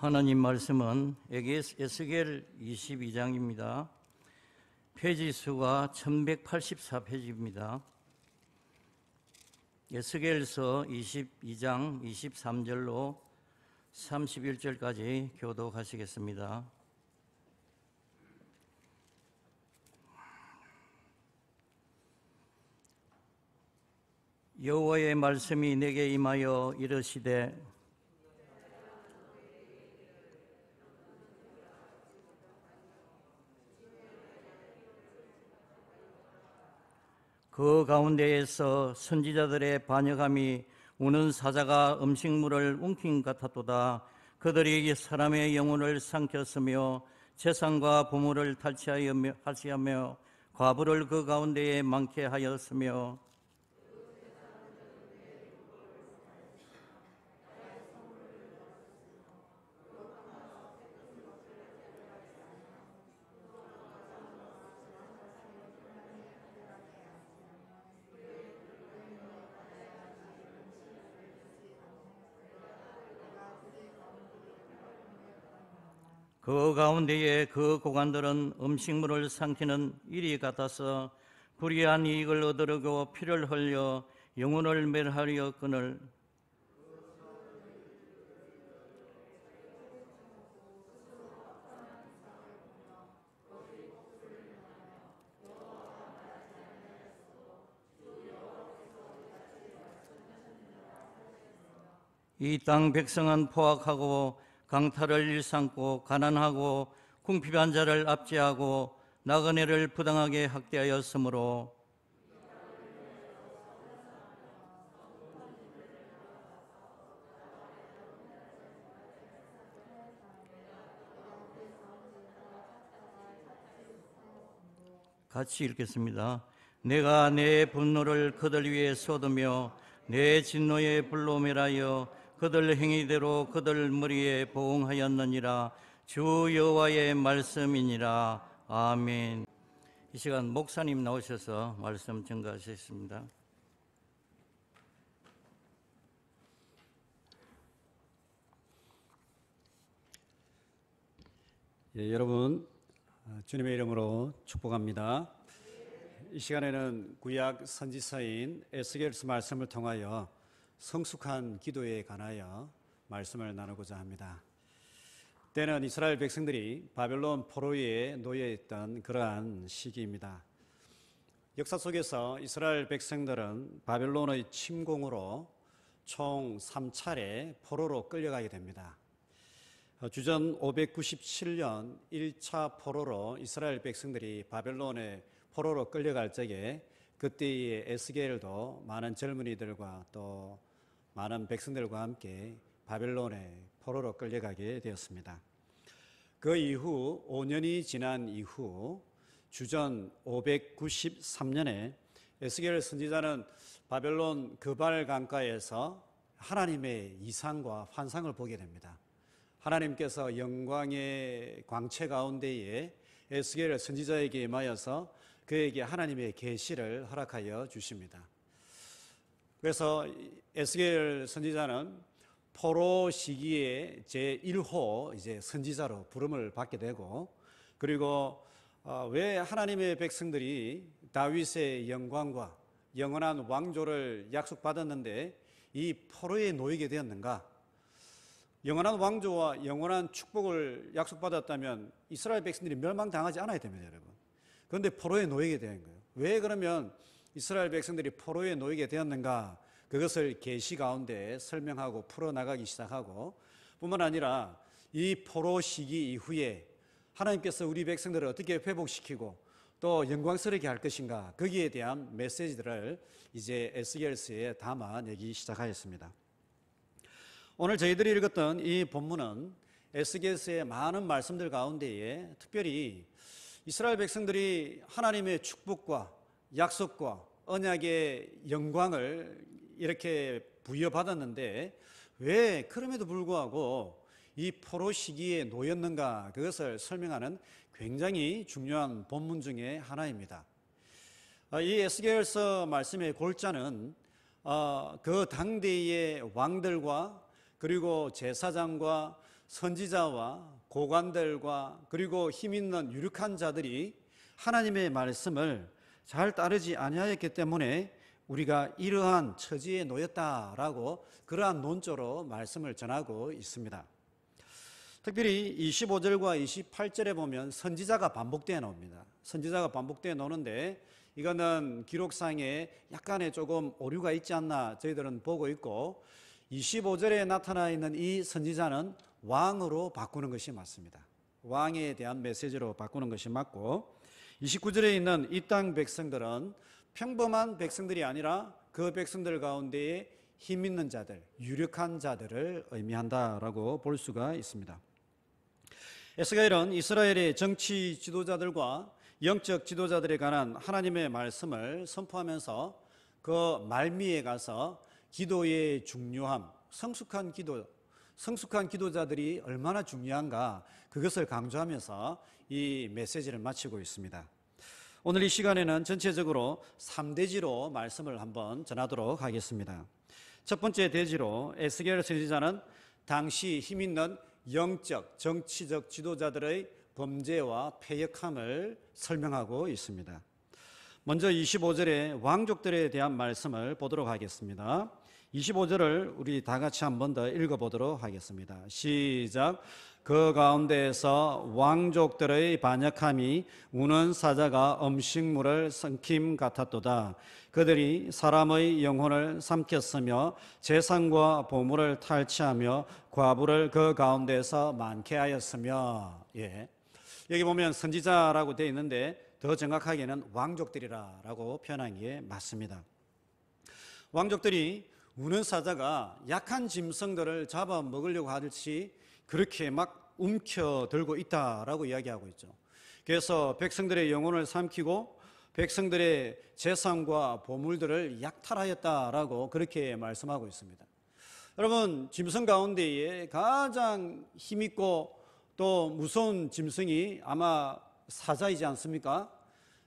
하나님 말씀은 에스겔 22장입니다. 페이지 수가 1184페이지입니다. 에스겔서 22장 23절로 31절까지 교독하시겠습니다. 여호와의 말씀이 내게 임하여 이르시되 그 가운데에서 선지자들의 반역함이 우는 사자가 음식물을 움킨 같았도다. 그들이 사람의 영혼을 삼켰으며 재산과 보물을 탈취하며 과부를 그 가운데에 많게 하였으며 그 가운데에 그 고관들은 음식물을 삼키는 일이 같아서 불의한 이익을 얻으려고 피를 흘려 영혼을 멸하려거늘 이 땅 백성은 포악하고 강탈을 일삼고 가난하고 궁핍한 자를 압제하고 나그네를 부당하게 학대하였으므로 같이 읽겠습니다. 내가 내 분노를 그들 위에 쏟으며 내 진노의 불로 멸하여 그들 행위대로 그들 머리에 보응하였느니라. 주 여호와의 말씀이니라. 아멘. 이 시간 목사님 나오셔서 말씀 전가하시겠습니다. 여러분 주님의 이름으로 축복합니다. 이 시간에는 구약 선지서인 에스겔서 말씀을 통하여 성숙한 기도에 관하여 말씀을 나누고자 합니다. 때는 이스라엘 백성들이 바벨론 포로에 놓여 있던 그러한 시기입니다. 역사 속에서 이스라엘 백성들은 바벨론의 침공으로 총 3차례 포로로 끌려가게 됩니다. 주전 597년 1차 포로로 이스라엘 백성들이 바벨론에 포로로 끌려갈 적에 그때의 에스겔도 많은 젊은이들과 또 많은 백성들과 함께 바벨론에 포로로 끌려가게 되었습니다. 그 이후 5년이 지난 이후 주전 593년에 에스겔 선지자는 바벨론 그발 강가에서 하나님의 이상과 환상을 보게 됩니다. 하나님께서 영광의 광채 가운데에 에스겔 선지자에게 임하여서 그에게 하나님의 계시를 허락하여 주십니다. 그래서 에스겔 선지자는 포로 시기에 제1호 선지자로 부름을 받게 되고, 그리고 왜 하나님의 백성들이 다윗의 영광과 영원한 왕조를 약속받았는데 이 포로에 놓이게 되었는가? 영원한 왕조와 영원한 축복을 약속받았다면 이스라엘 백성들이 멸망당하지 않아야 됩니다, 여러분. 그런데 포로에 놓이게 된 거예요. 왜 그러면 이스라엘 백성들이 포로에 놓이게 되었는가? 그것을 계시 가운데 설명하고 풀어나가기 시작하고, 뿐만 아니라 이 포로 시기 이후에 하나님께서 우리 백성들을 어떻게 회복시키고 또 영광스럽게 할 것인가, 거기에 대한 메시지들을 이제 에스겔서에 담아내기 시작하였습니다. 오늘 저희들이 읽었던 이 본문은 에스겔서의 많은 말씀들 가운데에 특별히 이스라엘 백성들이 하나님의 축복과 약속과 언약의 영광을 이렇게 부여받았는데 왜 그럼에도 불구하고 이 포로 시기에 놓였는가, 그것을 설명하는 굉장히 중요한 본문 중에 하나입니다. 이 에스겔서 말씀의 골자는 그 당대의 왕들과 그리고 제사장과 선지자와 고관들과 그리고 힘 있는 유력한 자들이 하나님의 말씀을 잘 따르지 아니하였기 때문에 우리가 이러한 처지에 놓였다라고 그러한 논조로 말씀을 전하고 있습니다. 특별히 25절과 28절에 보면 선지자가 반복되어 나옵니다. 선지자가 반복되어 나오는데 이거는 기록상에 약간의 조금 오류가 있지 않나 저희들은 보고 있고, 25절에 나타나 있는 이 선지자는 왕으로 바꾸는 것이 맞습니다. 왕에 대한 메시지로 바꾸는 것이 맞고, 29절에 있는 이 땅 백성들은 평범한 백성들이 아니라 그 백성들 가운데에 힘 있는 자들, 유력한 자들을 의미한다라고 볼 수가 있습니다. 에스겔은 이스라엘의 정치 지도자들과 영적 지도자들에 관한 하나님의 말씀을 선포하면서 그 말미에 가서 기도의 중요함, 성숙한 기도자들이 얼마나 중요한가, 그것을 강조하면서 이 메시지를 마치고 있습니다. 오늘 이 시간에는 전체적으로 3대지로 말씀을 한번 전하도록 하겠습니다. 첫 번째 대지로 에스겔 선지자는 당시 힘 있는 영적, 정치적 지도자들의 범죄와 패역함을 설명하고 있습니다. 먼저 25절에 왕족들에 대한 말씀을 보도록 하겠습니다. 25절을 우리 다 같이 한 번 더 읽어보도록 하겠습니다. 시작. 그 가운데에서 왕족들의 반역함이 우는 사자가 음식물을 삼킴 같았도다. 그들이 사람의 영혼을 삼켰으며 재산과 보물을 탈취하며 과부를 그 가운데서 많게 하였으며. 여기 보면 선지자라고 되어 있는데 더 정확하게는 왕족들이라고 표현한 게 맞습니다. 왕족들이 우는 사자가 약한 짐승들을 잡아먹으려고 하듯이 그렇게 막 움켜들고 있다라고 이야기하고 있죠. 그래서 백성들의 영혼을 삼키고 백성들의 재산과 보물들을 약탈하였다라고 그렇게 말씀하고 있습니다. 여러분, 짐승 가운데에 가장 힘있고 또 무서운 짐승이 아마 사자이지 않습니까?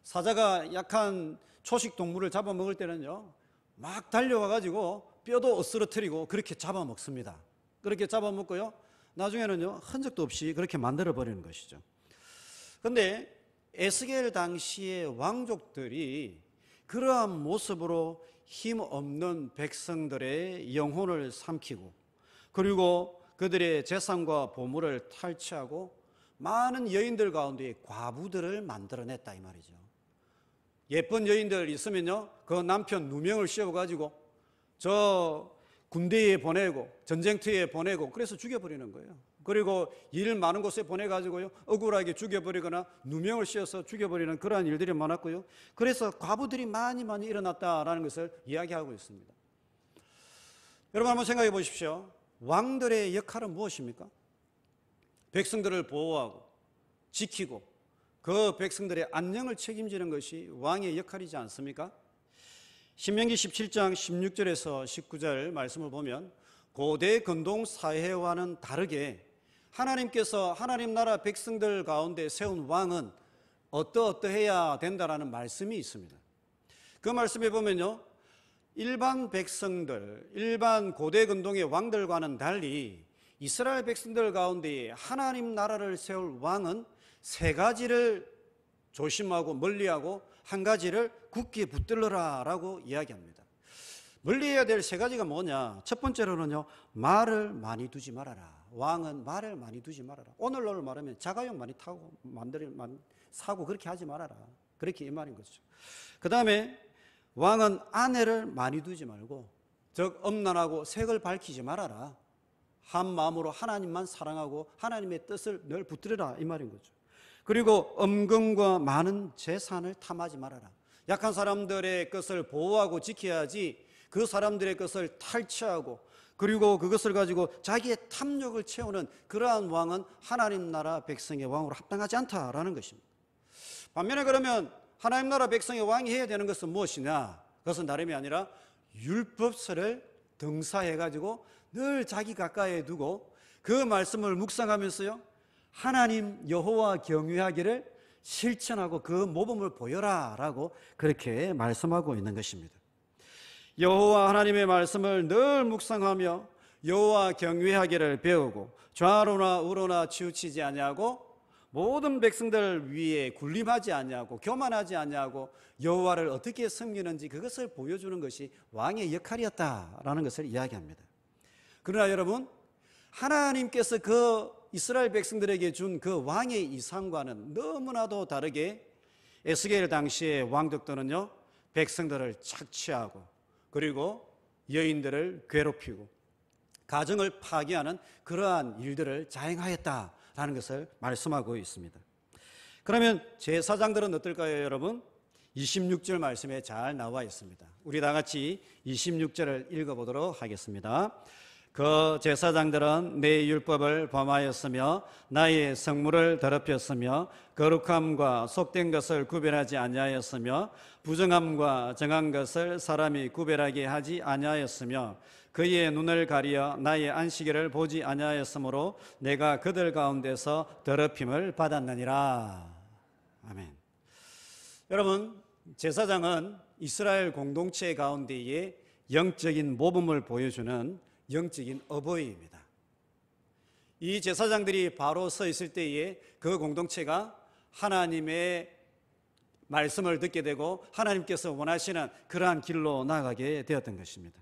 사자가 약한 초식 동물을 잡아먹을 때는요, 막 달려와가지고 뼈도 으스러뜨리고 그렇게 잡아먹습니다. 그렇게 잡아먹고요, 나중에는요, 흔적도 없이 그렇게 만들어버리는 것이죠. 그런데 에스겔 당시의 왕족들이 그러한 모습으로 힘없는 백성들의 영혼을 삼키고, 그리고 그들의 재산과 보물을 탈취하고 많은 여인들 가운데 과부들을 만들어냈다 이 말이죠. 예쁜 여인들 있으면요, 그 남편 누명을 씌워가지고 저 군대에 보내고 전쟁터에 보내고 그래서 죽여버리는 거예요. 그리고 일 많은 곳에 보내가지고요, 억울하게 죽여버리거나 누명을 씌워서 죽여버리는 그러한 일들이 많았고요. 그래서 과부들이 많이 일어났다라는 것을 이야기하고 있습니다. 여러분 한번 생각해 보십시오. 왕들의 역할은 무엇입니까? 백성들을 보호하고 지키고 그 백성들의 안녕을 책임지는 것이 왕의 역할이지 않습니까? 신명기 17장 16절에서 19절 말씀을 보면 고대 근동 사회와는 다르게 하나님께서 하나님 나라 백성들 가운데 세운 왕은 어떠해야 된다라는 말씀이 있습니다. 그 말씀에 보면요, 일반 백성들, 일반 고대 근동의 왕들과는 달리 이스라엘 백성들 가운데 하나님 나라를 세울 왕은 세 가지를 조심하고 멀리하고 한 가지를 굳게 붙들러라라고 이야기합니다. 멀리해야 될 세 가지가 뭐냐? 첫 번째로는요, 말을 많이 두지 말아라. 왕은 말을 많이 두지 말아라. 오늘날 말하면 자가용 많이 타고 사고 그렇게 하지 말아라. 그렇게 이 말인 거죠. 그 다음에 왕은 아내를 많이 두지 말고, 즉 음란하고 색을 밝히지 말아라. 한 마음으로 하나님만 사랑하고 하나님의 뜻을 늘 붙들어라 이 말인 거죠. 그리고 엄금과 많은 재산을 탐하지 말아라. 약한 사람들의 것을 보호하고 지켜야지 그 사람들의 것을 탈취하고 그리고 그것을 가지고 자기의 탐욕을 채우는 그러한 왕은 하나님 나라 백성의 왕으로 합당하지 않다라는 것입니다. 반면에 그러면 하나님 나라 백성의 왕이 해야 되는 것은 무엇이냐? 그것은 다름이 아니라 율법서를 등사해가지고 늘 자기 가까이에 두고 그 말씀을 묵상하면서요, 하나님 여호와 경외하기를 실천하고 그 모범을 보여라 라고 그렇게 말씀하고 있는 것입니다. 여호와 하나님의 말씀을 늘 묵상하며 여호와 경외하기를 배우고 좌로나 우로나 치우치지 아니하고 모든 백성들 위에 군림하지 아니하고 교만하지 아니하고 여호와를 어떻게 섬기는지 그것을 보여주는 것이 왕의 역할이었다라는 것을 이야기합니다. 그러나 여러분, 하나님께서 그 이스라엘 백성들에게 준 그 왕의 이상과는 너무나도 다르게 에스겔 당시의 왕족들은요, 백성들을 착취하고 그리고 여인들을 괴롭히고 가정을 파괴하는 그러한 일들을 자행하였다라는 것을 말씀하고 있습니다. 그러면 제사장들은 어떨까요, 여러분? 26절 말씀에 잘 나와 있습니다. 우리 다 같이 26절을 읽어보도록 하겠습니다. 그 제사장들은 내 율법을 범하였으며 나의 성물을 더럽혔으며 거룩함과 속된 것을 구별하지 아니하였으며 부정함과 정한 것을 사람이 구별하게 하지 아니하였으며 그의 눈을 가리어 나의 안식일을 보지 아니하였으므로 내가 그들 가운데서 더럽힘을 받았느니라. 아멘. 여러분, 제사장은 이스라엘 공동체 가운데의 영적인 모범을 보여주는 영적인 어버이입니다. 이 제사장들이 바로 서 있을 때에 그 공동체가 하나님의 말씀을 듣게 되고 하나님께서 원하시는 그러한 길로 나아가게 되었던 것입니다.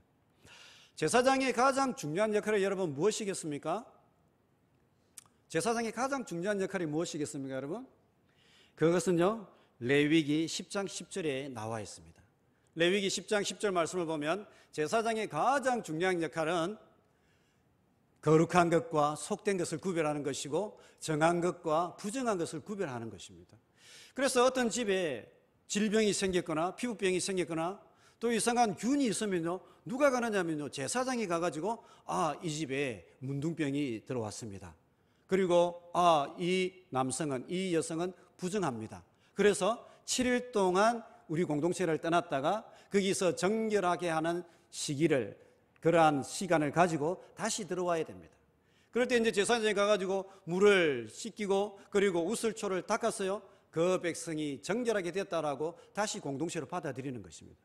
제사장의 가장 중요한 역할이 여러분 무엇이겠습니까? 제사장의 가장 중요한 역할이 무엇이겠습니까, 여러분? 그것은요, 레위기 10장 10절에 나와 있습니다. 레위기 10장 10절 말씀을 보면 제사장의 가장 중요한 역할은 거룩한 것과 속된 것을 구별하는 것이고 정한 것과 부정한 것을 구별하는 것입니다. 그래서 어떤 집에 질병이 생겼거나 피부병이 생겼거나 또 이상한 균이 있으면요, 누가 가느냐면요, 제사장이 가가지고 이 집에 문둥병이 들어왔습니다. 그리고 이 남성은, 이 여성은 부정합니다. 그래서 7일 동안 우리 공동체를 떠났다가 거기서 정결하게 하는 시기를, 그러한 시간을 가지고 다시 들어와야 됩니다. 그럴 때 이제 제사장이 가가지고 물을 씻기고 그리고 우슬초를 닦았어요. 그 백성이 정결하게 됐다라고 다시 공동체로 받아들이는 것입니다.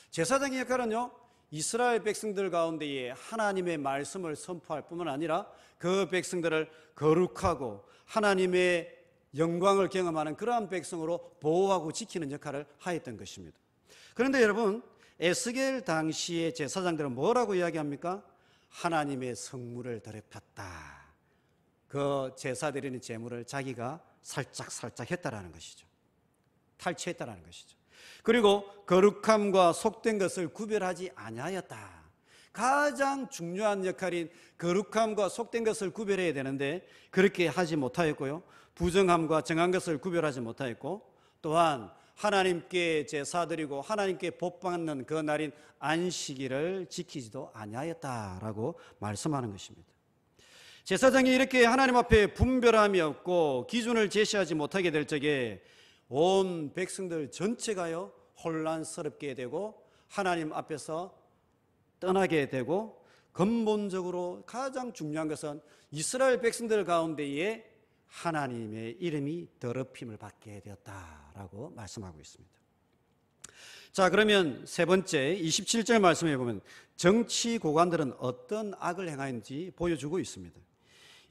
제사장의 역할은요, 이스라엘 백성들 가운데에 하나님의 말씀을 선포할 뿐만 아니라 그 백성들을 거룩하고 하나님의 영광을 경험하는 그러한 백성으로 보호하고 지키는 역할을 하였던 것입니다. 그런데 여러분, 에스겔 당시의 제사장들은 뭐라고 이야기합니까? 하나님의 성물을 더럽혔다. 그 제사 드리는 제물을 자기가 살짝 했다라는 것이죠. 탈취했다라는 것이죠. 그리고 거룩함과 속된 것을 구별하지 아니하였다. 가장 중요한 역할인 거룩함과 속된 것을 구별해야 되는데 그렇게 하지 못하였고요, 부정함과 정한 것을 구별하지 못하였고, 또한 하나님께 제사드리고 하나님께 복받는 그 날인 안식일을 지키지도 아니하였다라고 말씀하는 것입니다. 제사장이 이렇게 하나님 앞에 분별함이 없고 기준을 제시하지 못하게 될 적에 온 백성들 전체가요, 혼란스럽게 되고 하나님 앞에서 떠나게 되고, 근본적으로 가장 중요한 것은 이스라엘 백성들 가운데에 하나님의 이름이 더럽힘을 받게 되었다라고 말씀하고 있습니다. 자, 그러면 세 번째 27절 말씀에 보면 정치 고관들은 어떤 악을 행하는지 보여주고 있습니다.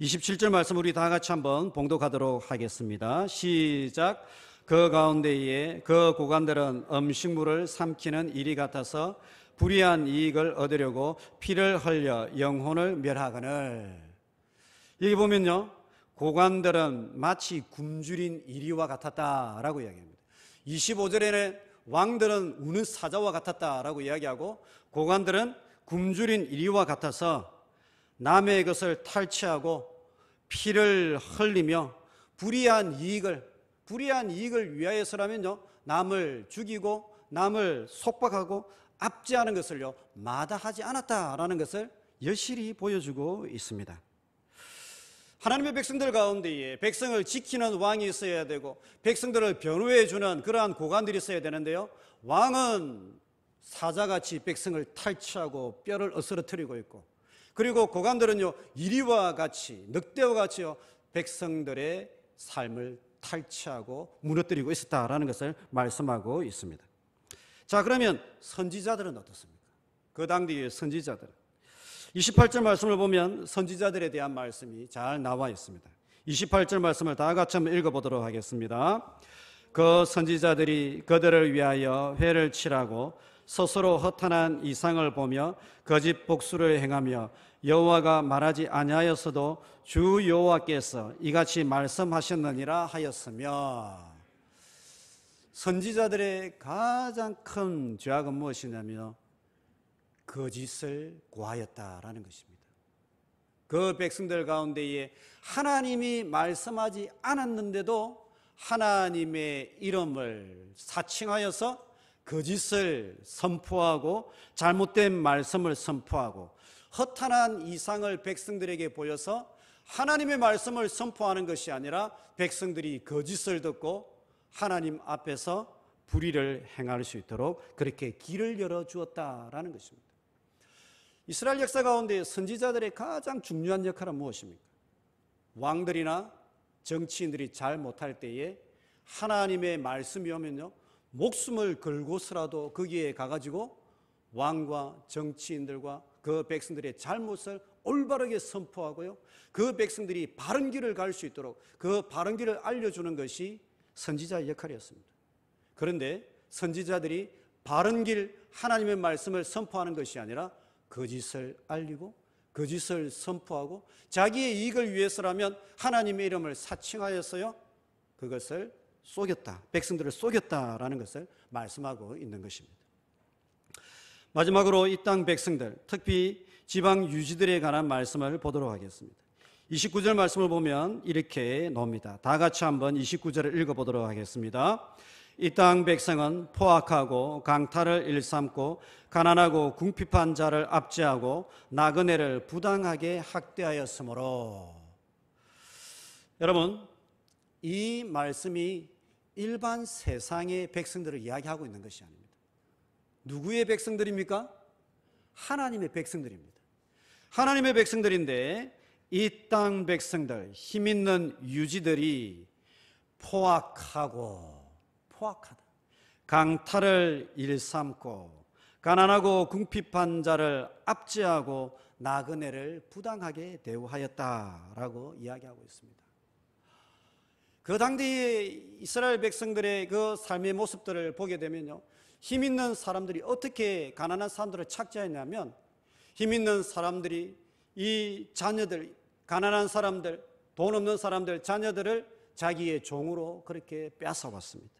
27절 말씀 우리 다 같이 한번 봉독하도록 하겠습니다. 시작. 그 가운데에 그 고관들은 음식물을 삼키는 일이 같아서 불의한 이익을 얻으려고 피를 흘려 영혼을 멸하거늘. 여기 보면요, 고관들은 마치 굶주린 이리와 같았다라고 이야기합니다. 25절에는 왕들은 우는 사자와 같았다라고 이야기하고, 고관들은 굶주린 이리와 같아서 남의 것을 탈취하고 피를 흘리며 불의한 이익을 위하여서라면요, 남을 죽이고 남을 속박하고 압제하는 것을요, 마다하지 않았다라는 것을 여실히 보여주고 있습니다. 하나님의 백성들 가운데에 백성을 지키는 왕이 있어야 되고 백성들을 변호해 주는 그러한 고관들이 있어야 되는데요, 왕은 사자같이 백성을 탈취하고 뼈를 으스러뜨리고 있고, 그리고 고관들은요, 이리와 같이, 늑대와 같이요, 백성들의 삶을 탈취하고 무너뜨리고 있었다라는 것을 말씀하고 있습니다. 자, 그러면 선지자들은 어떻습니까? 그 당대의 선지자들. 28절 말씀을 보면 선지자들에 대한 말씀이 잘 나와 있습니다. 28절 말씀을 다 같이 한번 읽어보도록 하겠습니다. 그 선지자들이 그들을 위하여 회를 칠하고 스스로 허탄한 이상을 보며 거짓 복수를 행하며 여호와가 말하지 아니하였어도 주 여호와께서 이같이 말씀하셨느니라 하였으며, 선지자들의 가장 큰 죄악은 무엇이냐면 거짓을 고하였다라는 것입니다. 그 백성들 가운데에 하나님이 말씀하지 않았는데도 하나님의 이름을 사칭하여서 거짓을 선포하고 잘못된 말씀을 선포하고 허탄한 이상을 백성들에게 보여서 하나님의 말씀을 선포하는 것이 아니라 백성들이 거짓을 듣고 하나님 앞에서 불의를 행할 수 있도록 그렇게 길을 열어주었다라는 것입니다. 이스라엘 역사 가운데 선지자들의 가장 중요한 역할은 무엇입니까? 왕들이나 정치인들이 잘 못할 때에 하나님의 말씀이 오면요, 목숨을 걸고서라도 거기에 가가지고 왕과 정치인들과 그 백성들의 잘못을 올바르게 선포하고요, 그 백성들이 바른 길을 갈 수 있도록 그 바른 길을 알려주는 것이 선지자의 역할이었습니다. 그런데 선지자들이 바른 길, 하나님의 말씀을 선포하는 것이 아니라 거짓을 알리고 거짓을 선포하고 자기의 이익을 위해서라면 하나님의 이름을 사칭하여서요, 그것을 속였다, 백성들을 속였다라는 것을 말씀하고 있는 것입니다. 마지막으로 이 땅 백성들, 특히 지방 유지들에 관한 말씀을 보도록 하겠습니다. 29절 말씀을 보면 이렇게 나옵니다. 다 같이 한번 29절을 읽어보도록 하겠습니다. 이 땅 백성은 포악하고 강탈을 일삼고 가난하고 궁핍한 자를 압제하고 나그네를 부당하게 학대하였으므로. 여러분, 이 말씀이 일반 세상의 백성들을 이야기하고 있는 것이 아닙니다. 누구의 백성들입니까? 하나님의 백성들입니다. 하나님의 백성들인데 이 땅 백성들, 힘있는 유지들이 포악하다, 강탈을 일삼고 가난하고 궁핍한 자를 압제하고 나그네를 부당하게 대우하였다라고 이야기하고 있습니다. 그 당대의 이스라엘 백성들의 그 삶의 모습들을 보게 되면요, 힘 있는 사람들이 어떻게 가난한 사람들을 착취했냐면, 힘 있는 사람들이 이 자녀들, 가난한 사람들, 돈 없는 사람들, 자녀들을 자기의 종으로 그렇게 뺏어왔습니다.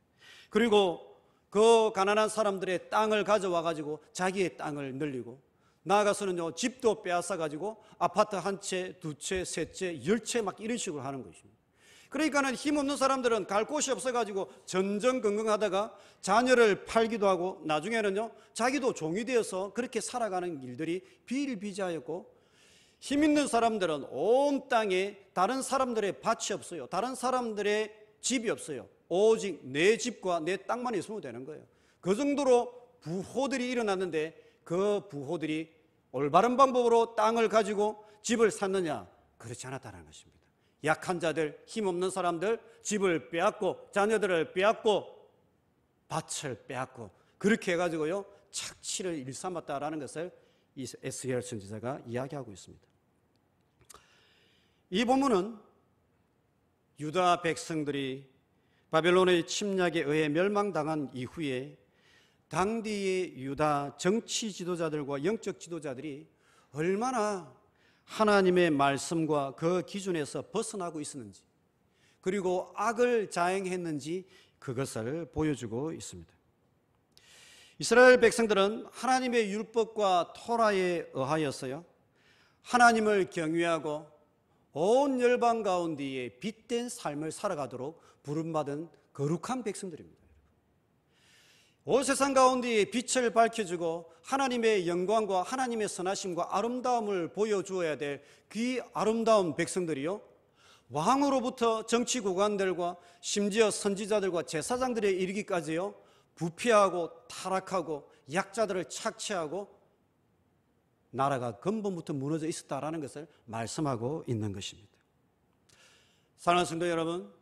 그리고 그 가난한 사람들의 땅을 가져와 가지고 자기의 땅을 늘리고, 나아가서는요, 집도 빼앗아 가지고 아파트 한 채, 두 채, 세 채, 10채 막 이런 식으로 하는 것입니다. 그러니까는 힘없는 사람들은 갈 곳이 없어가지고 전전긍긍하다가 자녀를 팔기도 하고 나중에는요, 자기도 종이 되어서 그렇게 살아가는 일들이 비일비재하였고, 힘 있는 사람들은 온 땅에 다른 사람들의 밭이 없어요. 다른 사람들의 집이 없어요. 오직 내 집과 내 땅만 있으면 되는 거예요. 그 정도로 부호들이 일어났는데 그 부호들이 올바른 방법으로 땅을 가지고 집을 샀느냐? 그렇지 않았다는 것입니다. 약한 자들, 힘없는 사람들 집을 빼앗고 자녀들을 빼앗고 밭을 빼앗고 그렇게 해가지고요, 착취를 일삼았다라는 것을 이 에스겔 선지자가 이야기하고 있습니다. 이 본문은 유다 백성들이 바벨론의 침략에 의해 멸망당한 이후에 당대의 유다 정치 지도자들과 영적 지도자들이 얼마나 하나님의 말씀과 그 기준에서 벗어나고 있었는지, 그리고 악을 자행했는지 그것을 보여주고 있습니다. 이스라엘 백성들은 하나님의 율법과 토라에 의하여서요, 하나님을 경외하고 온 열방 가운데에 빛된 삶을 살아가도록 부름받은 거룩한 백성들입니다. 온 세상 가운데에 빛을 밝혀주고 하나님의 영광과 하나님의 선하심과 아름다움을 보여주어야 될 그 아름다운 백성들이요, 왕으로부터 정치구관들과 심지어 선지자들과 제사장들에 이르기까지요, 부패하고 타락하고 약자들을 착취하고 나라가 근본부터 무너져 있었다라는 것을 말씀하고 있는 것입니다. 사랑하는 성도 여러분,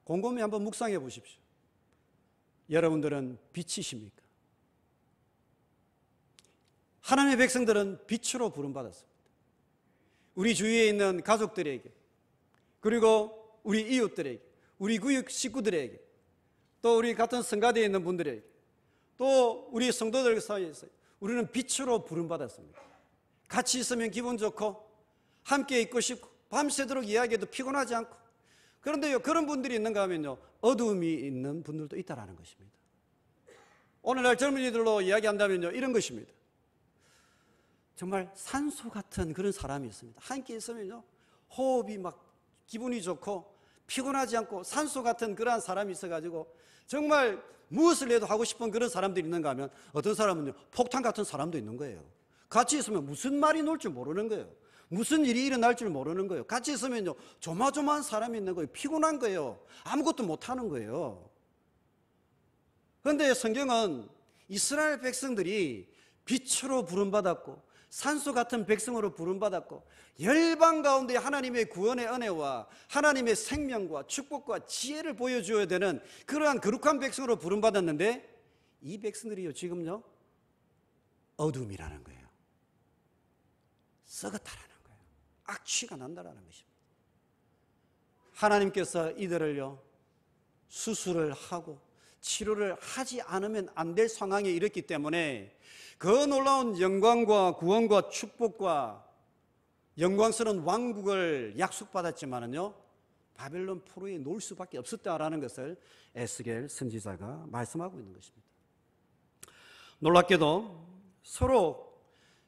곰곰이 한번 묵상해 보십시오. 여러분들은 빛이십니까? 하나님의 백성들은 빛으로 부름받았습니다. 우리 주위에 있는 가족들에게, 그리고 우리 이웃들에게, 우리 구역 식구들에게, 또 우리 같은 성가대에 있는 분들에게, 또 우리 성도들 사이에서 우리는 빛으로 부름받았습니다. 같이 있으면 기분 좋고 함께 있고 싶고 밤새도록 이야기해도 피곤하지 않고. 그런데요, 그런 분들이 있는가 하면요, 어두움이 있는 분들도 있다라는 것입니다. 오늘날 젊은이들로 이야기한다면요, 이런 것입니다. 정말 산소 같은 그런 사람이 있습니다. 함께 있으면요, 호흡이 막 기분이 좋고 피곤하지 않고 산소 같은 그러한 사람이 있어가지고 정말 무엇을 해도 하고 싶은 그런 사람들이 있는가 하면, 어떤 사람은요, 폭탄 같은 사람도 있는 거예요. 같이 있으면 무슨 말이 나올 줄 모르는 거예요. 무슨 일이 일어날 줄 모르는 거예요. 같이 있으면요, 조마조마한 사람이 있는 거예요. 피곤한 거예요. 아무것도 못하는 거예요. 그런데 성경은 이스라엘 백성들이 빛으로 부름받았고 산소 같은 백성으로 부름받았고 열방 가운데 하나님의 구원의 은혜와 하나님의 생명과 축복과 지혜를 보여줘야 되는 그러한 거룩한 백성으로 부름받았는데, 이 백성들이요, 지금요, 어둠이라는 거예요. 썩었다라는 거예요. 악취가 난다라는 것입니다. 하나님께서 이들을요, 수술을 하고 치료를 하지 않으면 안 될 상황에 이르기 때문에 그 놀라운 영광과 구원과 축복과 영광스러운 왕국을 약속받았지만은요, 바벨론 포로에 놓을 수밖에 없었다라는 것을 에스겔 선지자가 말씀하고 있는 것입니다. 놀랍게도 서로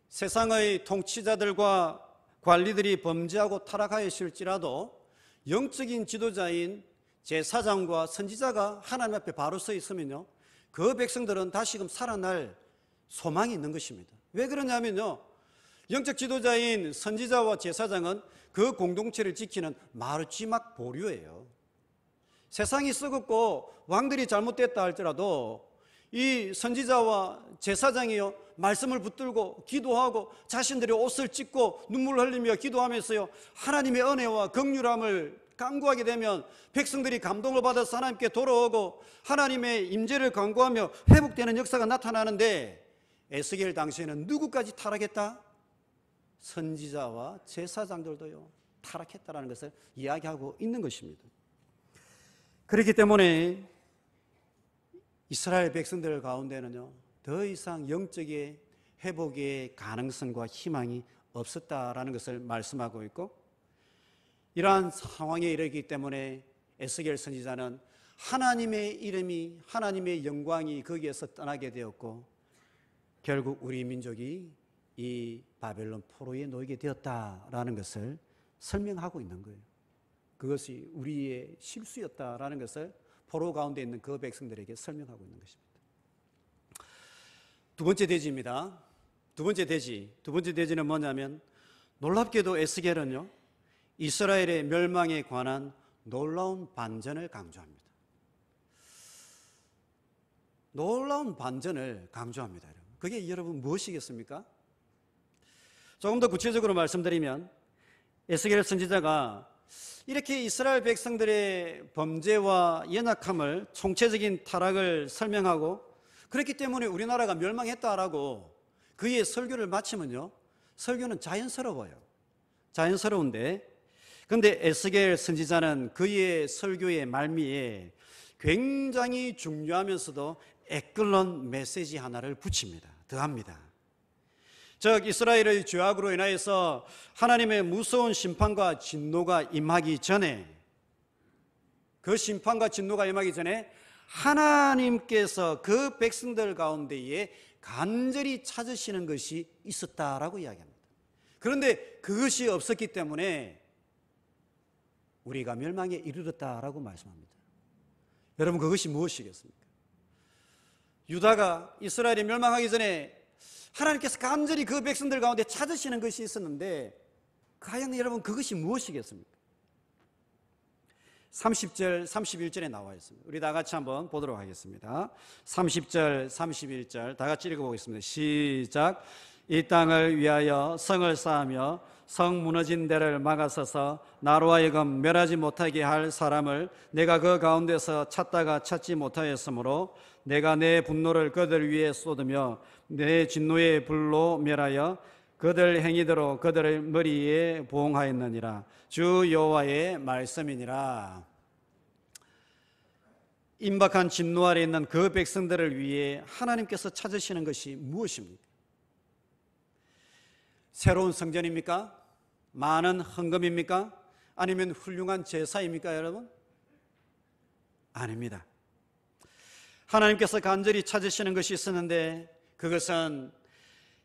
세상의 통치자들과 관리들이 범죄하고 타락하였을지라도 영적인 지도자인 제사장과 선지자가 하나님 앞에 바로 서 있으면요, 그 백성들은 다시금 살아날 소망이 있는 것입니다. 왜 그러냐면요, 영적 지도자인 선지자와 제사장은 그 공동체를 지키는 마지막 보류예요. 세상이 썩었고 왕들이 잘못됐다 할지라도 이 선지자와 제사장이요, 말씀을 붙들고 기도하고 자신들의 옷을 찢고 눈물 흘리며 기도하면서요, 하나님의 은혜와 긍휼함을 간구하게 되면 백성들이 감동을 받아서 하나님께 돌아오고 하나님의 임재를 간구하며 회복되는 역사가 나타나는데, 에스겔 당시에는 누구까지 타락했다? 선지자와 제사장들도요, 타락했다라는 것을 이야기하고 있는 것입니다. 그렇기 때문에 이스라엘 백성들 가운데는요, 더 이상 영적의 회복의 가능성과 희망이 없었다라는 것을 말씀하고 있고, 이러한 상황에 이르기 때문에 에스겔 선지자는 하나님의 이름이, 하나님의 영광이 거기에서 떠나게 되었고 결국 우리 민족이 이 바벨론 포로에 놓이게 되었다라는 것을 설명하고 있는 거예요. 그것이 우리의 실수였다라는 것을 포로 가운데 있는 그 백성들에게 설명하고 있는 것입니다. 두 번째 대지입니다. 두 번째 대지는 뭐냐면, 놀랍게도 에스겔은요, 이스라엘의 멸망에 관한 놀라운 반전을 강조합니다. 놀라운 반전을 강조합니다. 그게 여러분 무엇이겠습니까? 조금 더 구체적으로 말씀드리면, 에스겔 선지자가 이렇게 이스라엘 백성들의 범죄와 연약함을, 총체적인 타락을 설명하고 그렇기 때문에 우리나라가 멸망했다라고 그의 설교를 마치면요, 설교는 자연스러운데, 그런데 에스겔 선지자는 그의 설교의 말미에 굉장히 중요하면서도 애끓는 메시지 하나를 붙입니다. 더합니다. 즉, 이스라엘의 죄악으로 인하여서 하나님의 무서운 심판과 진노가 임하기 전에, 그 심판과 진노가 임하기 전에 하나님께서 그 백성들 가운데에 간절히 찾으시는 것이 있었다라고 이야기합니다. 그런데 그것이 없었기 때문에 우리가 멸망에 이르렀다라고 말씀합니다. 여러분, 그것이 무엇이겠습니까? 유다가 이스라엘이 멸망하기 전에 하나님께서 간절히 그 백성들 가운데 찾으시는 것이 있었는데, 과연 여러분 그것이 무엇이겠습니까? 30절, 31절에 나와 있습니다. 우리 다 같이 한번 보도록 하겠습니다. 30절, 31절 다 같이 읽어보겠습니다. 시작. 이 땅을 위하여 성을 쌓으며 성 무너진 데를 막아서서 나로 하여금 멸하지 못하게 할 사람을 내가 그 가운데서 찾다가 찾지 못하였으므로 내가 내 분노를 그들 위에 쏟으며 내 진노의 불로 멸하여 그들 행위대로 그들의 머리에 보응하였느니라. 주 여호와의 말씀이니라. 임박한 진노 아래 있는 그 백성들을 위해 하나님께서 찾으시는 것이 무엇입니까? 새로운 성전입니까? 많은 헌금입니까? 아니면 훌륭한 제사입니까, 여러분? 아닙니다. 하나님께서 간절히 찾으시는 것이 있었는데 그것은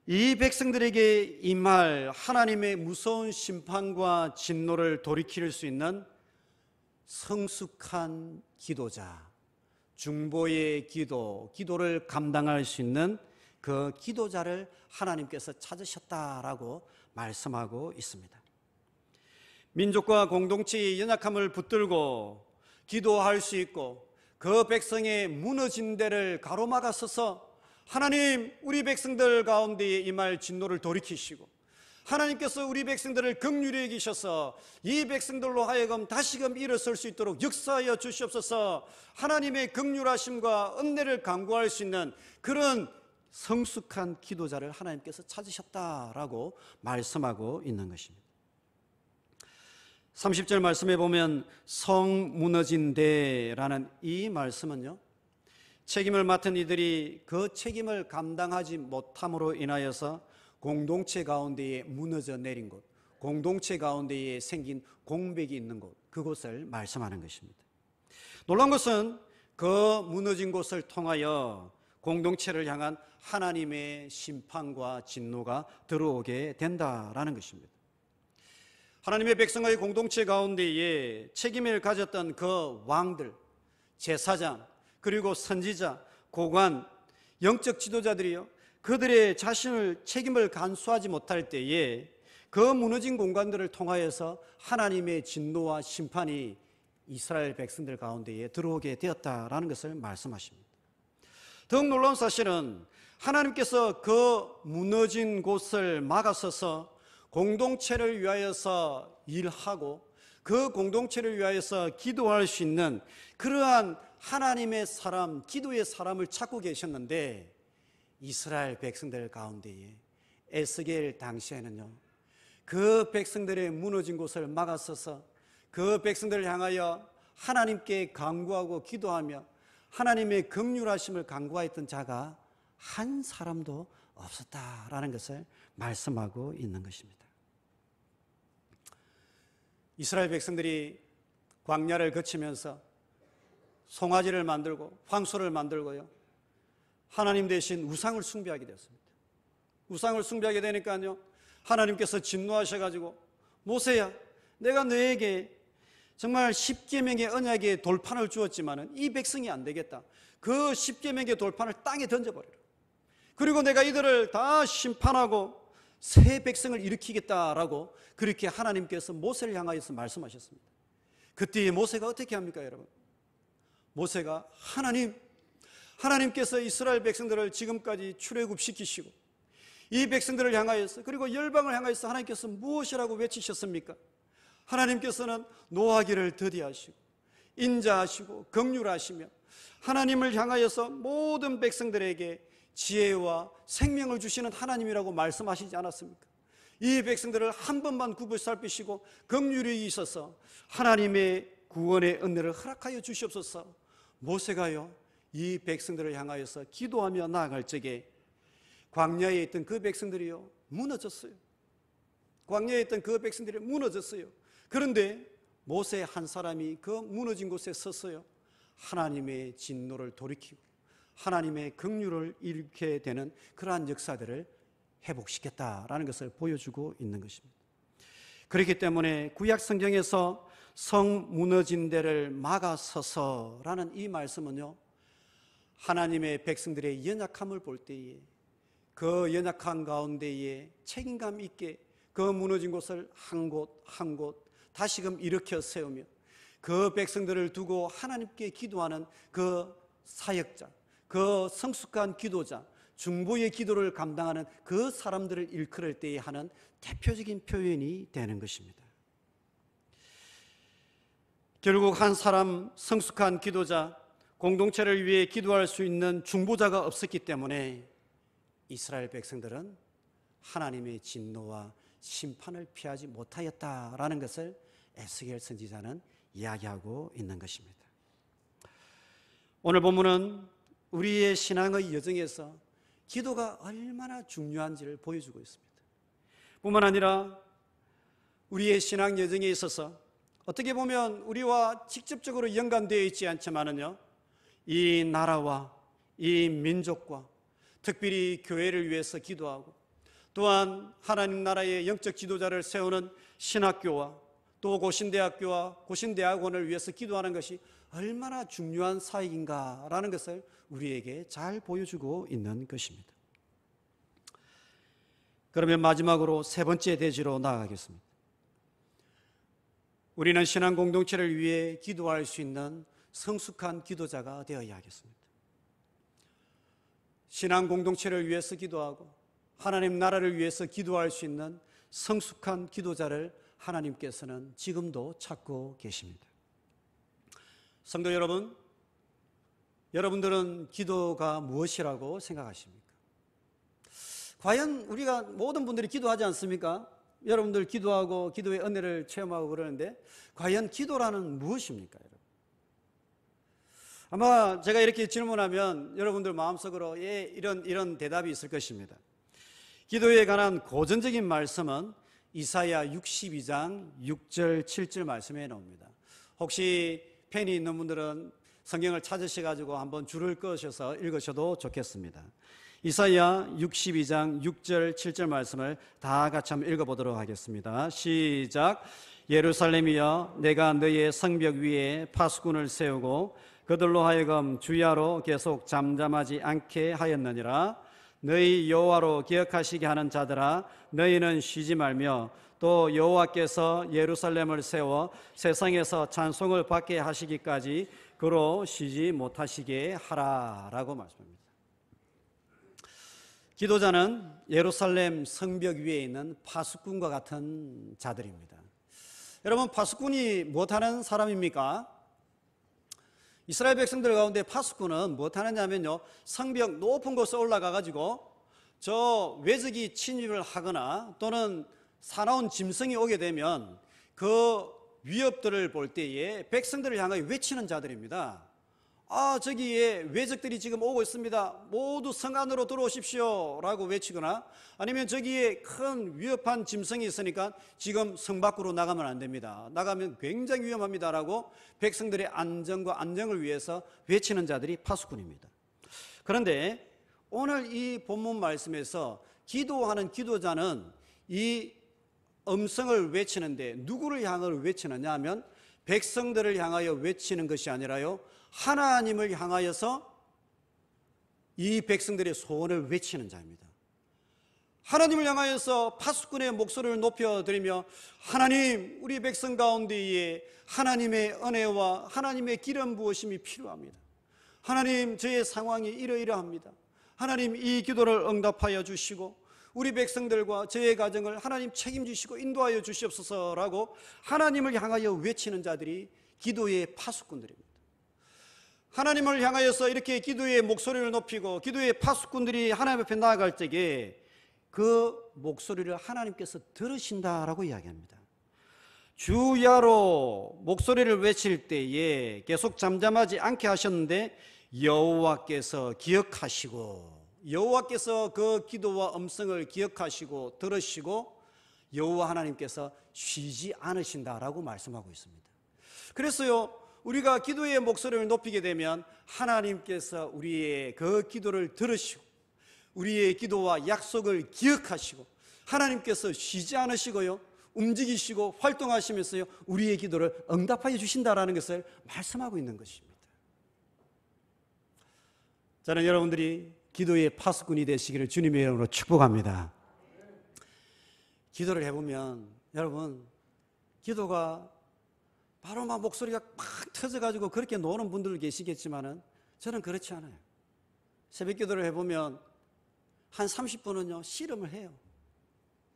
이 백성들에게 임할 하나님의 무서운 심판과 진노를 돌이킬 수 있는 성숙한 기도자, 중보의 기도를 감당할 수 있는 그 기도자를 하나님께서 찾으셨다라고 말씀하고 있습니다. 민족과 공동체의 연약함을 붙들고 기도할 수 있고 그 백성의 무너진 데를 가로막아서서 하나님, 우리 백성들 가운데에 임할 진노를 돌이키시고 하나님께서 우리 백성들을 긍휼히 여기셔서 이 백성들로 하여금 다시금 일어설 수 있도록 역사하여 주시옵소서. 하나님의 긍휼하심과 은혜를 간구할 수 있는 그런 성숙한 기도자를 하나님께서 찾으셨다라고 말씀하고 있는 것입니다. 30절 말씀에 보면 성 무너진 데라는 이 말씀은요, 책임을 맡은 이들이 그 책임을 감당하지 못함으로 인하여서 공동체 가운데에 무너져 내린 곳, 공동체 가운데에 생긴 공백이 있는 곳, 그곳을 말씀하는 것입니다. 놀라운 것은 그 무너진 곳을 통하여 공동체를 향한 하나님의 심판과 진노가 들어오게 된다라는 것입니다. 하나님의 백성의 공동체 가운데에 책임을 가졌던 그 왕들, 제사장, 그리고 선지자, 고관, 영적 지도자들이요, 그들의 자신을 책임을 간수하지 못할 때에 그 무너진 공간들을 통하여서 하나님의 진노와 심판이 이스라엘 백성들 가운데에 들어오게 되었다라는 것을 말씀하십니다. 더욱 놀라운 사실은 하나님께서 그 무너진 곳을 막아서서 공동체를 위하여서 일하고 그 공동체를 위하여서 기도할 수 있는 그러한 하나님의 사람, 기도의 사람을 찾고 계셨는데 이스라엘 백성들 가운데에 에스겔 당시에는요, 그 백성들의 무너진 곳을 막아서서 그 백성들을 향하여 하나님께 간구하고 기도하며 하나님의 긍휼하심을 간구하였던 자가 한 사람도 없었다라는 것을 말씀하고 있는 것입니다. 이스라엘 백성들이 광야를 거치면서 송아지를 만들고 황소를 만들고요, 하나님 대신 우상을 숭배하게 되었습니다. 우상을 숭배하게 되니까요, 하나님께서 진노하셔가지고 모세야, 내가 너에게 정말 십계명의 언약의 돌판을 주었지만은 이 백성이 안 되겠다. 그 십계명의 돌판을 땅에 던져버려라. 그리고 내가 이들을 다 심판하고 새 백성을 일으키겠다라고 그렇게 하나님께서 모세를 향하여서 말씀하셨습니다. 그때 모세가 어떻게 합니까, 여러분? 모세가 하나님께서 이스라엘 백성들을 지금까지 출애굽시키시고 이 백성들을 향하여서 그리고 열방을 향하여서 하나님께서 무엇이라고 외치셨습니까? 하나님께서는 노하기를 더디하시고 인자하시고 긍휼하시며 하나님을 향하여서 모든 백성들에게 지혜와 생명을 주시는 하나님이라고 말씀하시지 않았습니까? 이 백성들을 한 번만 굽을 살피시고 긍휼히 있어서 하나님의 구원의 은혜를 허락하여 주시옵소서. 모세가요, 이 백성들을 향하여서 기도하며 나아갈 적에 광야에 있던 그 백성들이요, 무너졌어요. 광야에 있던 그 백성들이 무너졌어요. 그런데 모세 한 사람이 그 무너진 곳에 서서요, 하나님의 진노를 돌이키고 하나님의 긍휼을 일으키게 되는 그러한 역사들을 회복시켰다라는 것을 보여주고 있는 것입니다. 그렇기 때문에 구약 성경에서 성 무너진 데를 막아서서라는 이 말씀은요, 하나님의 백성들의 연약함을 볼 때에 그 연약한 가운데에 책임감 있게 그 무너진 곳을 한 곳 한 곳 다시금 일으켜 세우며 그 백성들을 두고 하나님께 기도하는 그 사역자, 그 성숙한 기도자, 중보의 기도를 감당하는 그 사람들을 일컬을 때에 하는 대표적인 표현이 되는 것입니다. 결국 한 사람 성숙한 기도자, 공동체를 위해 기도할 수 있는 중보자가 없었기 때문에 이스라엘 백성들은 하나님의 진노와 심판을 피하지 못하였다라는 것을 에스겔 선지자는 이야기하고 있는 것입니다. 오늘 본문은 우리의 신앙의 여정에서 기도가 얼마나 중요한지를 보여주고 있습니다. 뿐만 아니라 우리의 신앙 여정에 있어서 어떻게 보면 우리와 직접적으로 연관되어 있지 않지만은요, 이 나라와 이 민족과 특별히 교회를 위해서 기도하고 또한 하나님 나라의 영적 지도자를 세우는 신학교와 또 고신대학교와 고신대학원을 위해서 기도하는 것이 얼마나 중요한 사역인가라는 것을 우리에게 잘 보여주고 있는 것입니다. 그러면 마지막으로 세 번째 대지로 나아가겠습니다. 우리는 신앙 공동체를 위해 기도할 수 있는 성숙한 기도자가 되어야 하겠습니다. 신앙 공동체를 위해서 기도하고 하나님 나라를 위해서 기도할 수 있는 성숙한 기도자를 하나님께서는 지금도 찾고 계십니다. 성도 여러분, 여러분들은 기도가 무엇이라고 생각하십니까? 과연 우리가 모든 분들이 기도하지 않습니까? 여러분들 기도하고 기도의 은혜를 체험하고 그러는데 과연 기도라는 무엇입니까, 여러분? 아마 제가 이렇게 질문하면 여러분들 마음속으로 이런 대답이 있을 것입니다. 기도에 관한 고전적인 말씀은 이사야 62장 6절 7절 말씀에 나옵니다. 혹시 펜이 있는 분들은 성경을 찾으셔가지고 한번 줄을 그으셔서 읽으셔도 좋겠습니다. 이사야 62장 6절 7절 말씀을 다 같이 한번 읽어보도록 하겠습니다. 시작. 예루살렘이여, 내가 너의 성벽 위에 파수꾼을 세우고 그들로 하여금 주야로 계속 잠잠하지 않게 하였느니라. 너희 여호와로 기억하시게 하는 자들아, 너희는 쉬지 말며 또 여호와께서 예루살렘을 세워 세상에서 찬송을 받게 하시기까지 그로 쉬지 못하시게 하라라고 말씀합니다. 기도자는 예루살렘 성벽 위에 있는 파수꾼과 같은 자들입니다. 여러분, 파수꾼이 무엇하는 사람입니까? 이스라엘 백성들 가운데 파수꾼은 무엇하느냐면요, 성벽 높은 곳에 올라가 가지고 저 외적이 침입을 하거나 또는 사나운 짐승이 오게 되면 그 위협들을 볼 때에 백성들을 향하여 외치는 자들입니다. 저기에 외적들이 지금 오고 있습니다. 모두 성 안으로 들어오십시오 라고 외치거나, 아니면 저기에 큰 위협한 짐승이 있으니까 지금 성 밖으로 나가면 안 됩니다. 나가면 굉장히 위험합니다 라고 백성들의 안전과 안정을 위해서 외치는 자들이 파수꾼입니다. 그런데 오늘 이 본문 말씀에서 기도하는 기도자는 이 음성을 외치는데 누구를 향하여 외치느냐 하면 백성들을 향하여 외치는 것이 아니라요, 하나님을 향하여서 이 백성들의 소원을 외치는 자입니다. 하나님을 향하여서 파수꾼의 목소리를 높여드리며, 하나님, 우리 백성 가운데에 하나님의 은혜와 하나님의 기름 부으심이 필요합니다. 하나님, 저의 상황이 이러이러합니다. 하나님, 이 기도를 응답하여 주시고 우리 백성들과 저의 가정을 하나님 책임지시고 인도하여 주시옵소서라고 하나님을 향하여 외치는 자들이 기도의 파수꾼들입니다. 하나님을 향하여서 이렇게 기도의 목소리를 높이고 기도의 파수꾼들이 하나님 앞에 나아갈 적에 그 목소리를 하나님께서 들으신다라고 이야기합니다. 주야로 목소리를 외칠 때에 계속 잠잠하지 않게 하셨는데 여호와께서 기억하시고, 여호와께서 그 기도와 음성을 기억하시고 들으시고 여호와 하나님께서 쉬지 않으신다라고 말씀하고 있습니다. 그래서요, 우리가 기도의 목소리를 높이게 되면 하나님께서 우리의 그 기도를 들으시고 우리의 기도와 약속을 기억하시고 하나님께서 쉬지 않으시고요, 움직이시고 활동하시면서요, 우리의 기도를 응답하여 주신다라는 것을 말씀하고 있는 것입니다. 저는 여러분들이 기도의 파수꾼이 되시기를 주님의 이름으로 축복합니다. 기도를 해보면 여러분, 기도가 바로 막 목소리가 팍 터져가지고 그렇게 노는 분들 계시겠지만은 저는 그렇지 않아요. 새벽 기도를 해보면 한 30분은요 씨름을 해요.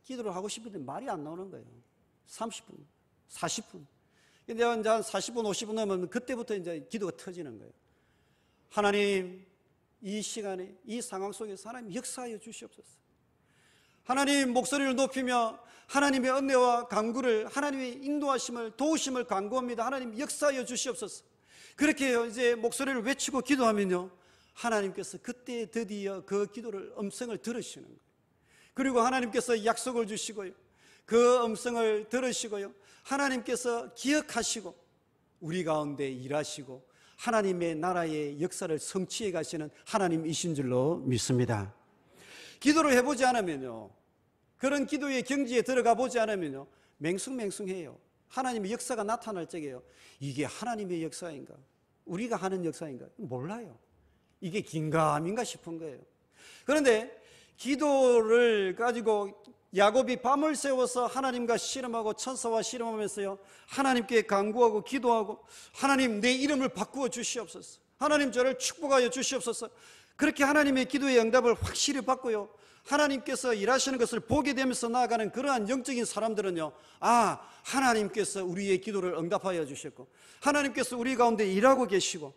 기도를 하고 싶은데 말이 안 나오는 거예요. 30분, 40분. 근데 이제 한 40분, 50분 넘으면 그때부터 이제 기도가 터지는 거예요. 하나님, 이 시간에 이 상황 속에서 하나님 역사하여 주시옵소서. 하나님 목소리를 높이며 하나님의 은혜와 간구를, 하나님의 인도하심을, 도우심을 간구합니다. 하나님 역사하여 주시옵소서. 그렇게 이제 목소리를 외치고 기도하면요, 하나님께서 그때 드디어 그 기도를, 음성을 들으시는 거예요. 그리고 하나님께서 약속을 주시고요, 그 음성을 들으시고요, 하나님께서 기억하시고 우리 가운데 일하시고 하나님의 나라의 역사를 성취해 가시는 하나님이신 줄로 믿습니다. 기도를 해보지 않으면요, 그런 기도의 경지에 들어가 보지 않으면요, 맹숭맹숭해요. 하나님의 역사가 나타날 적에요, 이게 하나님의 역사인가, 우리가 하는 역사인가 몰라요. 이게 긴가민가 싶은 거예요. 그런데 기도를 가지고 야곱이 밤을 새워서 하나님과 씨름하고 천사와 씨름하면서요, 하나님께 간구하고 기도하고, 하나님 내 이름을 바꾸어 주시옵소서, 하나님 저를 축복하여 주시옵소서. 그렇게 하나님의 기도의 응답을 확실히 받고요, 하나님께서 일하시는 것을 보게 되면서 나아가는 그러한 영적인 사람들은요, 아, 하나님께서 우리의 기도를 응답하여 주셨고, 하나님께서 우리 가운데 일하고 계시고,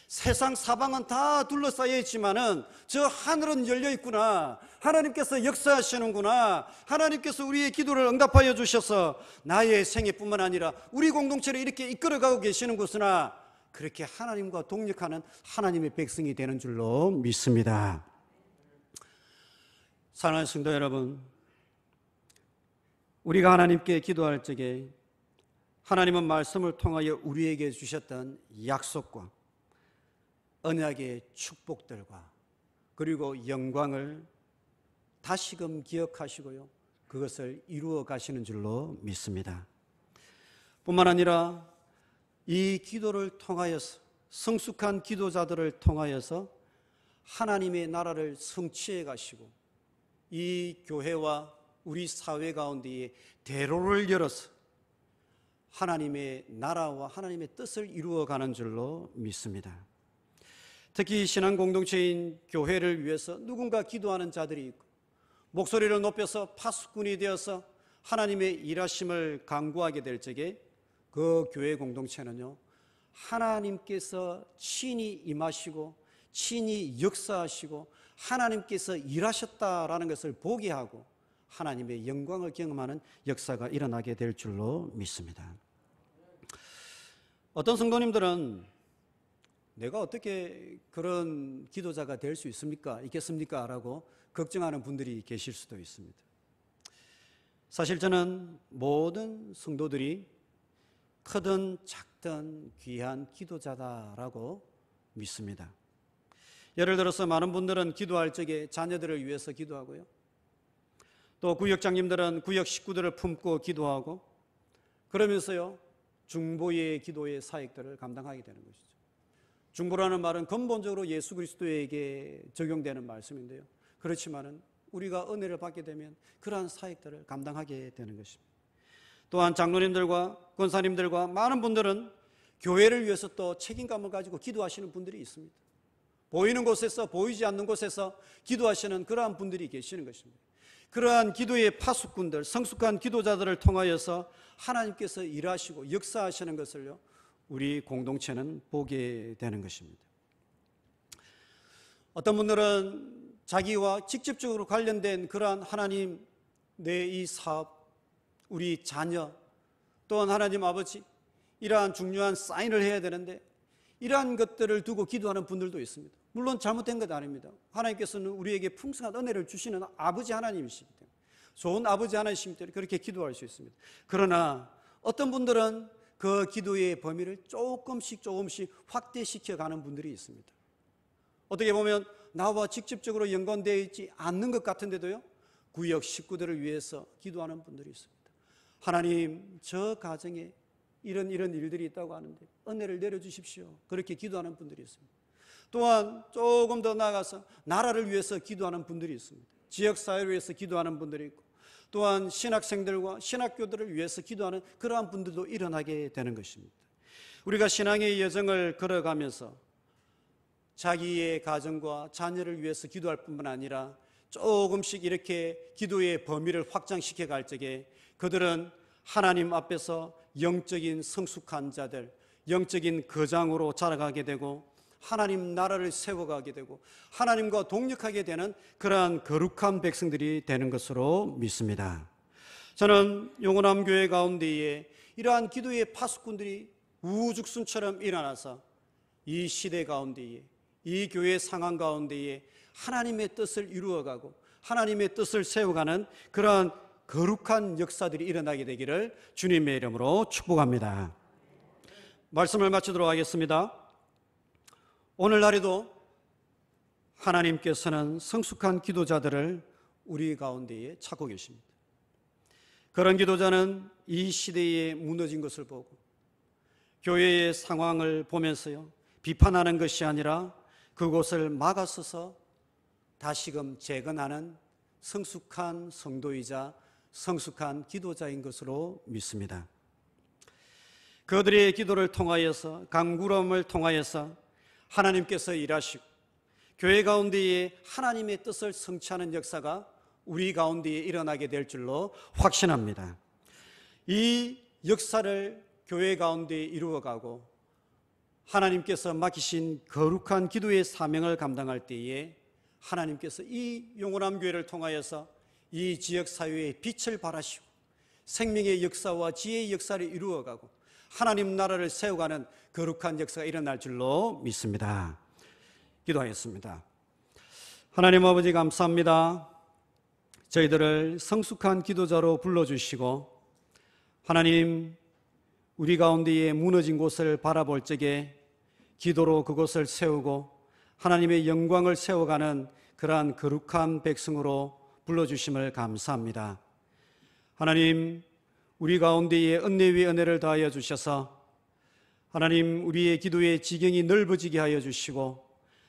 세상 사방은 다 둘러싸여 있지만은 저 하늘은 열려 있구나, 하나님께서 역사하시는구나, 하나님께서 우리의 기도를 응답하여 주셔서 나의 생애뿐만 아니라 우리 공동체를 이렇게 이끌어가고 계시는구나, 그렇게 하나님과 동력하는 하나님의 백성이 되는 줄로 믿습니다. 사랑하는 성도 여러분, 우리가 하나님께 기도할 적에 하나님은 말씀을 통하여 우리에게 주셨던 약속과 언약의 축복들과 그리고 영광을 다시금 기억하시고요, 그것을 이루어 가시는 줄로 믿습니다. 뿐만 아니라 이 기도를 통하여서, 성숙한 기도자들을 통하여서 하나님의 나라를 성취해 가시고 이 교회와 우리 사회 가운데에 대로를 열어서 하나님의 나라와 하나님의 뜻을 이루어가는 줄로 믿습니다. 특히 신앙 공동체인 교회를 위해서 누군가 기도하는 자들이 있고, 목소리를 높여서 파수꾼이 되어서 하나님의 일하심을 간구하게 될 적에 그 교회 공동체는요, 하나님께서 친히 임하시고 친히 역사하시고 하나님께서 일하셨다라는 것을 보게 하고 하나님의 영광을 경험하는 역사가 일어나게 될 줄로 믿습니다. 어떤 성도님들은 내가 어떻게 그런 기도자가 될 수 있겠습니까? 라고 걱정하는 분들이 계실 수도 있습니다. 사실 저는 모든 성도들이 크든 작든 귀한 기도자다라고 믿습니다. 예를 들어서 많은 분들은 기도할 적에 자녀들을 위해서 기도하고요, 또 구역장님들은 구역 식구들을 품고 기도하고, 그러면서요 중보의 기도의 사역들을 감당하게 되는 것이죠. 중보라는 말은 근본적으로 예수 그리스도에게 적용되는 말씀인데요, 그렇지만은 우리가 은혜를 받게 되면 그러한 사역들을 감당하게 되는 것입니다. 또한 장로님들과 권사님들과 많은 분들은 교회를 위해서 또 책임감을 가지고 기도하시는 분들이 있습니다. 보이는 곳에서 보이지 않는 곳에서 기도하시는 그러한 분들이 계시는 것입니다. 그러한 기도의 파수꾼들, 성숙한 기도자들을 통하여서 하나님께서 일하시고 역사하시는 것을요, 우리 공동체는 보게 되는 것입니다. 어떤 분들은 자기와 직접적으로 관련된 그러한 하나님, 내 이 사업, 우리 자녀, 또한 하나님 아버지, 이러한 중요한 사인을 해야 되는데 이러한 것들을 두고 기도하는 분들도 있습니다. 물론 잘못된 것 아닙니다. 하나님께서는 우리에게 풍성한 은혜를 주시는 아버지 하나님이시기 때문에, 좋은 아버지 하나님이시기 때문에 그렇게 기도할 수 있습니다. 그러나 어떤 분들은 그 기도의 범위를 조금씩 확대시켜 가는 분들이 있습니다. 어떻게 보면 나와 직접적으로 연관되어 있지 않는 것 같은데도요, 구역 식구들을 위해서 기도하는 분들이 있습니다. 하나님, 저 가정에 이런 일들이 있다고 하는데 은혜를 내려주십시오. 그렇게 기도하는 분들이 있습니다. 또한 조금 더 나아가서 나라를 위해서 기도하는 분들이 있습니다. 지역사회를 위해서 기도하는 분들이 있고, 또한 신학생들과 신학교들을 위해서 기도하는 그러한 분들도 일어나게 되는 것입니다. 우리가 신앙의 여정을 걸어가면서 자기의 가정과 자녀를 위해서 기도할 뿐만 아니라 조금씩 이렇게 기도의 범위를 확장시켜 갈 적에 그들은 하나님 앞에서 영적인 성숙한 자들, 영적인 거장으로 자라가게 되고, 하나님 나라를 세워가게 되고 하나님과 동력하게 되는 그러한 거룩한 백성들이 되는 것으로 믿습니다. 저는 용원암 교회 가운데에 이러한 기도의 파수꾼들이 우죽순처럼 일어나서 이 시대 가운데에, 이 교회 상황 가운데에 하나님의 뜻을 이루어가고 하나님의 뜻을 세워가는 그러한 거룩한 역사들이 일어나게 되기를 주님의 이름으로 축복합니다. 말씀을 마치도록 하겠습니다. 오늘날에도 하나님께서는 성숙한 기도자들을 우리 가운데에 찾고 계십니다. 그런 기도자는 이 시대에 무너진 것을 보고 교회의 상황을 보면서요, 비판하는 것이 아니라 그곳을 막아서서 다시금 재건하는 성숙한 성도이자 성숙한 기도자인 것으로 믿습니다. 그들의 기도를 통하여서, 간구름을 통하여서 하나님께서 일하시고 교회 가운데에 하나님의 뜻을 성취하는 역사가 우리 가운데에 일어나게 될 줄로 확신합니다. 이 역사를 교회 가운데에 이루어가고 하나님께서 맡기신 거룩한 기도의 사명을 감당할 때에 하나님께서 이 용원암 교회를 통하여서 이 지역 사회에 빛을 발하시고 생명의 역사와 지혜의 역사를 이루어가고 하나님 나라를 세워가는 거룩한 역사가 일어날 줄로 믿습니다. 기도하겠습니다. 하나님 아버지 감사합니다. 저희들을 성숙한 기도자로 불러주시고 하나님, 우리 가운데에 무너진 곳을 바라볼 적에 기도로 그곳을 세우고 하나님의 영광을 세워가는 그러한 거룩한 백성으로 불러주심을 감사합니다. 하나님, 우리 가운데에 은혜 위에 은혜를 더하여 주셔서 하나님, 우리의 기도의 지경이 넓어지게 하여 주시고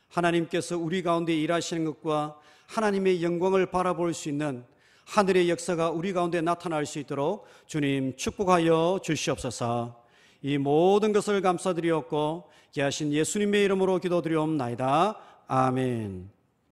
하나님께서 우리 가운데 일하시는 것과 하나님의 영광을 바라볼 수 있는 하늘의 역사가 우리 가운데 나타날 수 있도록 주님 축복하여 주시옵소서. 이 모든 것을 감사드리옵고 귀하신 예수님의 이름으로 기도드리옵나이다. 아멘.